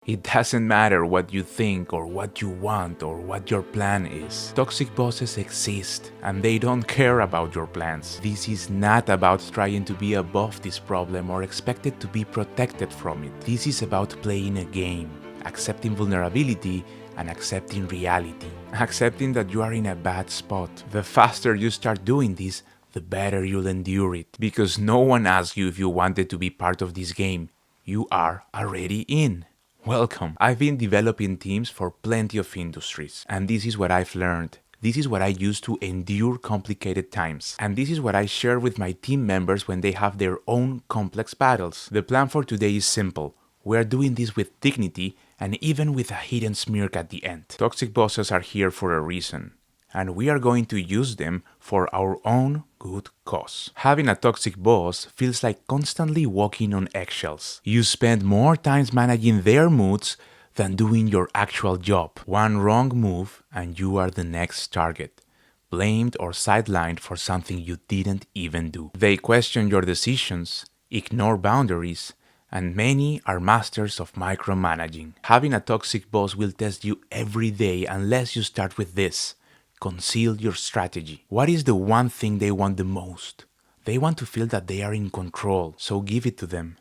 It doesn't matter what you think or what you want or what your plan is. Toxic bosses exist and they don't care about your plans. This is not about trying to be above this problem or expected to be protected from it. This is about playing a game, accepting vulnerability and accepting reality. Accepting that you are in a bad spot. The faster you start doing this, the better you'll endure it. Because no one asked you if you wanted to be part of this game. You are already in. Welcome. I've been developing teams for plenty of industries, and this is what I've learned. This is what I use to endure complicated times. And this is what I share with my team members when they have their own complex battles. The plan for today is simple. We are doing this with dignity and even with a hidden smirk at the end. Toxic bosses are here for a reason, and we are going to use them for our own good cause. Having a toxic boss feels like constantly walking on eggshells. You spend more time managing their moods than doing your actual job. One wrong move and you are the next target, blamed or sidelined for something you didn't even do. They question your decisions, ignore boundaries, and many are masters of micromanaging. Having a toxic boss will test you every day unless you start with this. Conceal your strategy. What is the one thing they want the most? They want to feel that they are in control, so give it to them.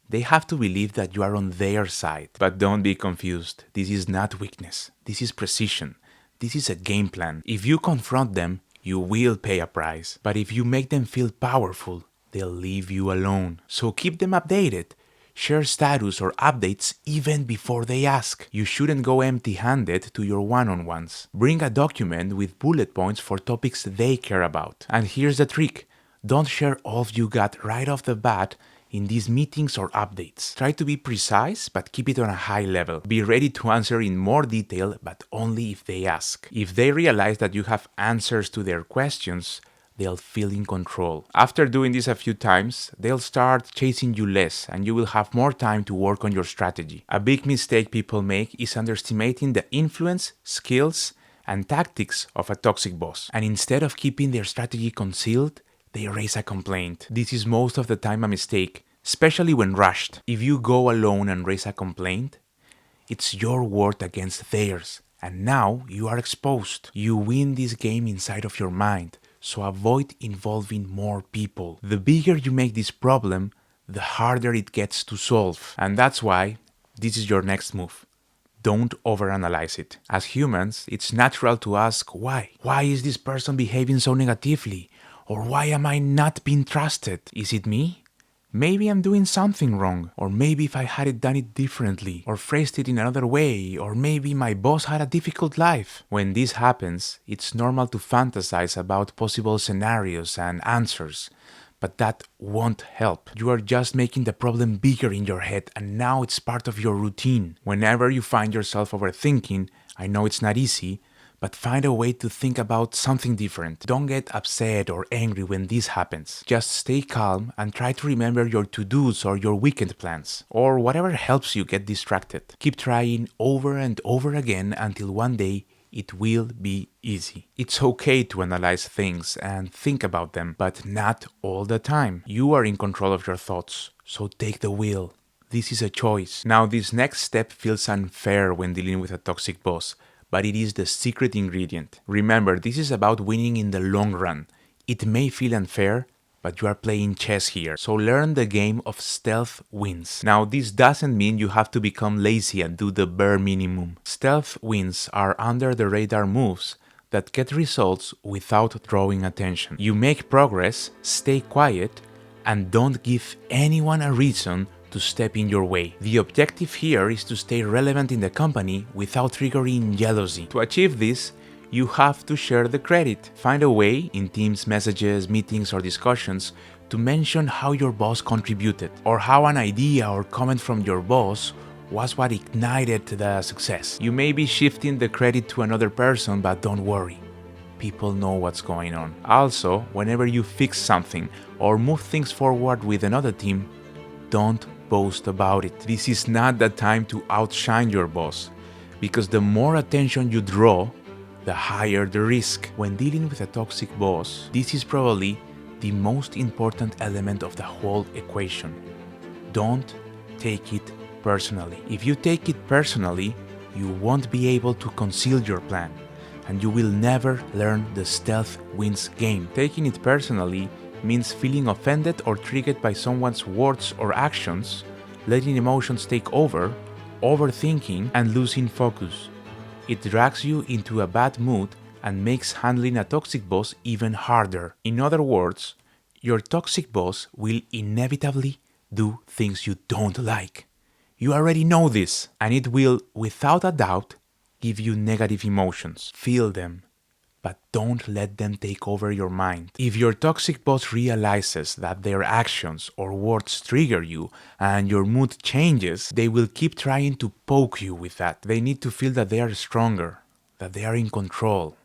They have to believe that you are on their side. But don't be confused. This is not weakness. This is precision. This is a game plan. If you confront them, you will pay a price. But if you make them feel powerful, they'll leave you alone. So keep them updated. Share status or updates even before they ask. You shouldn't go empty-handed to your one-on-ones. Bring a document with bullet points for topics they care about. And here's the trick. Don't share all you got right off the bat in these meetings or updates. Try to be precise, but keep it on a high level. Be ready to answer in more detail, but only if they ask. If they realize that you have answers to their questions, they'll feel in control. After doing this a few times, they'll start chasing you less and you will have more time to work on your strategy. A big mistake people make is underestimating the influence, skills, and tactics of a toxic boss. And instead of keeping their strategy concealed, they raise a complaint. This is most of the time a mistake, especially when rushed. If you go alone and raise a complaint, it's your word against theirs, and now you are exposed. You win this game inside of your mind. So avoid involving more people. The bigger you make this problem, the harder it gets to solve. And that's why this is your next move. Don't overanalyze it. As humans, it's natural to ask why. Why is this person behaving so negatively? Or why am I not being trusted? Is it me? Maybe I'm doing something wrong, or maybe if I had done it differently, or phrased it in another way, or maybe my boss had a difficult life. When this happens, it's normal to fantasize about possible scenarios and answers, but that won't help. You are just making the problem bigger in your head, and now it's part of your routine. Whenever you find yourself overthinking, I know it's not easy, but find a way to think about something different. Don't get upset or angry when this happens. Just stay calm and try to remember your to-dos or your weekend plans, or whatever helps you get distracted. Keep trying over and over again until one day it will be easy. It's okay to analyze things and think about them, but not all the time. You are in control of your thoughts, so take the wheel. This is a choice. Now, this next step feels unfair when dealing with a toxic boss, but it is the secret ingredient. Remember, this is about winning in the long run. It may feel unfair, but you are playing chess here. So learn the game of stealth wins. Now, this doesn't mean you have to become lazy and do the bare minimum. Stealth wins are under the radar moves that get results without drawing attention. You make progress, stay quiet, and don't give anyone a reason to step in your way. The objective here is to stay relevant in the company without triggering jealousy. To achieve this, you have to share the credit. Find a way in Teams messages, meetings, or discussions to mention how your boss contributed, or how an idea or comment from your boss was what ignited the success. You may be shifting the credit to another person, but don't worry. People know what's going on. Also, whenever you fix something or move things forward with another team, don't boast about it. This is not the time to outshine your boss, because the more attention you draw, the higher the risk. When dealing with a toxic boss, this is probably the most important element of the whole equation. Don't take it personally. If you take it personally, you won't be able to conceal your plan, and you will never learn the stealth wins game. Taking it personally means feeling offended or triggered by someone's words or actions, letting emotions take over, overthinking, and losing focus. It drags you into a bad mood and makes handling a toxic boss even harder. In other words, your toxic boss will inevitably do things you don't like. You already know this, and it will, without a doubt, give you negative emotions. Feel them, but don't let them take over your mind. If your toxic boss realizes that their actions or words trigger you and your mood changes, they will keep trying to poke you with that. They need to feel that they are stronger, that they are in control,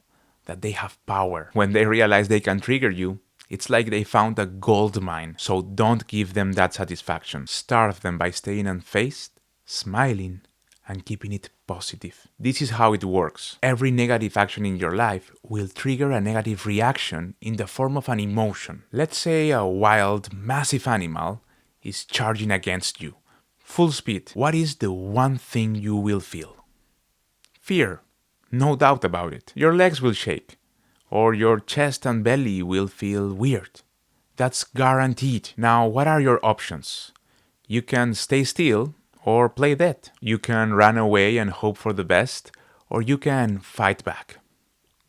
that they have power. When they realize they can trigger you, it's like they found a gold mine, so don't give them that satisfaction. Starve them by staying unfazed, smiling, and keeping it positive. This is how it works. Every negative action in your life will trigger a negative reaction in the form of an emotion. Let's say a wild, massive animal is charging against you. Full speed. What is the one thing you will feel? Fear. No doubt about it. Your legs will shake, or your chest and belly will feel weird. That's guaranteed. Now, what are your options? You can stay still or play dead. You can run away and hope for the best, or you can fight back.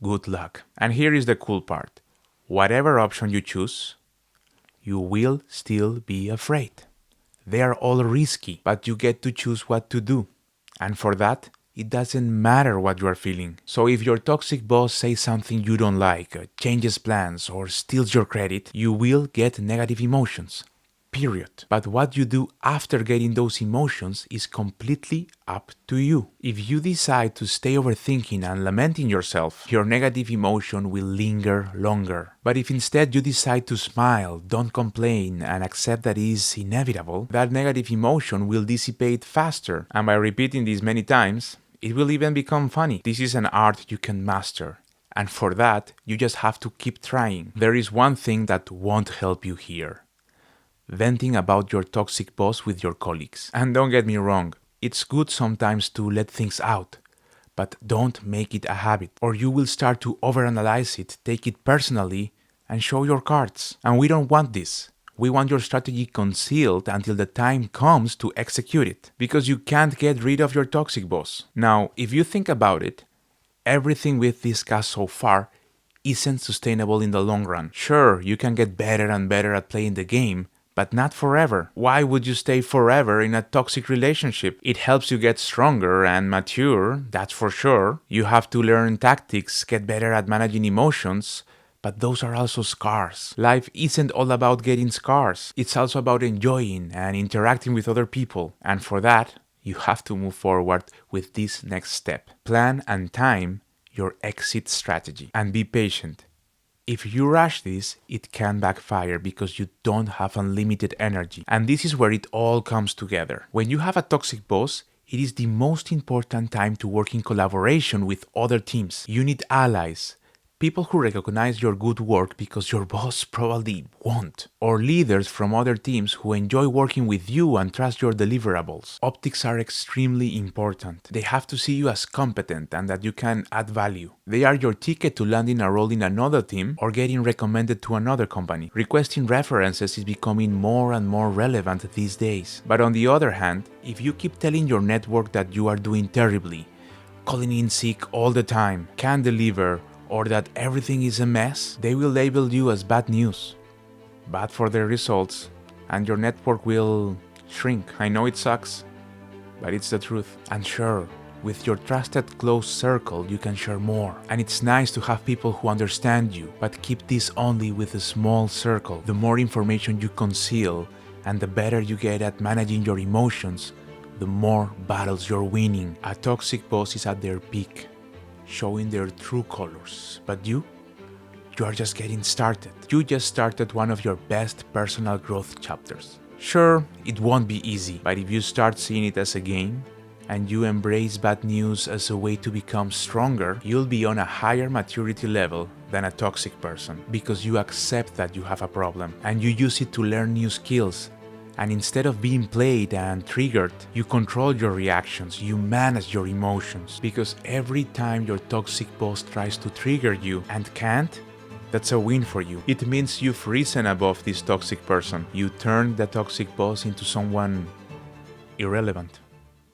Good luck. And here is the cool part. Whatever option you choose, you will still be afraid. They are all risky, but you get to choose what to do. And for that, it doesn't matter what you are feeling. So if your toxic boss says something you don't like, changes plans, or steals your credit, you will get negative emotions. Period. But what you do after getting those emotions is completely up to you. If you decide to stay overthinking and lamenting yourself, your negative emotion will linger longer. But if instead you decide to smile, don't complain, and accept that it is inevitable, that negative emotion will dissipate faster. And by repeating this many times, it will even become funny. This is an art you can master. And for that, you just have to keep trying. There is one thing that won't help you here. Venting about your toxic boss with your colleagues. And don't get me wrong, it's good sometimes to let things out, but don't make it a habit, or you will start to overanalyze it, take it personally, and show your cards. And we don't want this. We want your strategy concealed until the time comes to execute it, because you can't get rid of your toxic boss. Now, if you think about it, everything we've discussed so far isn't sustainable in the long run. Sure, you can get better and better at playing the game, but not forever. Why would you stay forever in a toxic relationship? It helps you get stronger and mature, that's for sure. You have to learn tactics, get better at managing emotions, but those are also scars. Life isn't all about getting scars. It's also about enjoying and interacting with other people. And for that, you have to move forward with this next step. Plan and time your exit strategy. And be patient. If you rush this, it can backfire because you don't have unlimited energy. And this is where it all comes together. When you have a toxic boss, it is the most important time to work in collaboration with other teams. You need allies, people who recognize your good work because your boss probably won't, or leaders from other teams who enjoy working with you and trust your deliverables. Optics are extremely important. They have to see you as competent and that you can add value. They are your ticket to landing a role in another team or getting recommended to another company. Requesting references is becoming more and more relevant these days. But on the other hand, if you keep telling your network that you are doing terribly, calling in sick all the time, can't deliver, or that everything is a mess, they will label you as bad news, bad for their results, and your network will shrink. I know it sucks, but it's the truth. And sure, with your trusted close circle, you can share more. And it's nice to have people who understand you, but keep this only with a small circle. The more information you conceal, and the better you get at managing your emotions, the more battles you're winning. A toxic boss is at their peak, showing their true colors. But you are just getting started. You just started one of your best personal growth chapters. Sure, it won't be easy, but if you start seeing it as a game, and you embrace bad news as a way to become stronger, you'll be on a higher maturity level than a toxic person, because you accept that you have a problem, and you use it to learn new skills, And instead of being played and triggered, you control your reactions, you manage your emotions. Because every time your toxic boss tries to trigger you and can't, that's a win for you. It means you've risen above this toxic person. You turned the toxic boss into someone irrelevant.